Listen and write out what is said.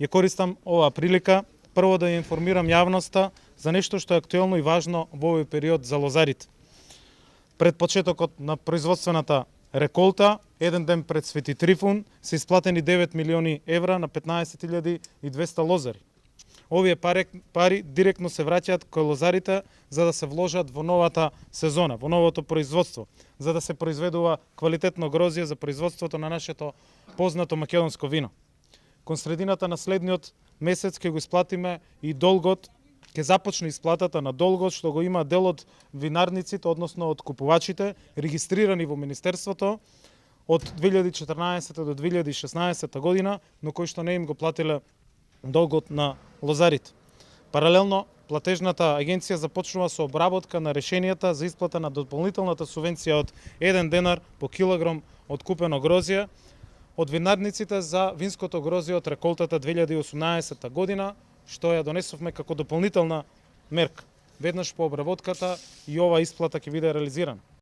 Ја користам оваа прилика прво да ја информирам јавноста за нешто што е актуелно и важно во овој период за лозарите. Пред почетокот на производствената реколта, еден ден пред Свети Трифун, се исплатени 9 милиони евра на 15.200 лозари. Овие пари директно се враќаат кај лозарите за да се вложат во новата сезона, во новото производство, за да се произведува квалитетно грозје за производството на нашето познато македонско вино. Кон средината на следниот месец ќе го исплатиме и долгот, ќе започне исплатата на долгот што го има дел од винарниците, односно од купувачите, регистрирани во Министерството од 2014 до 2016 година, но кои што не им го платиле долгот на лозарите. Паралелно, платежната агенција започнува со обработка на решенијата за исплата на дополнителната субвенција од 1 денар по килограм од купено грозје од винарниците за винското грозје од реколтата 2018 година, што ја донесовме како дополнителна мерка. Веднаш по обработката и оваа исплата ќе биде реализирана.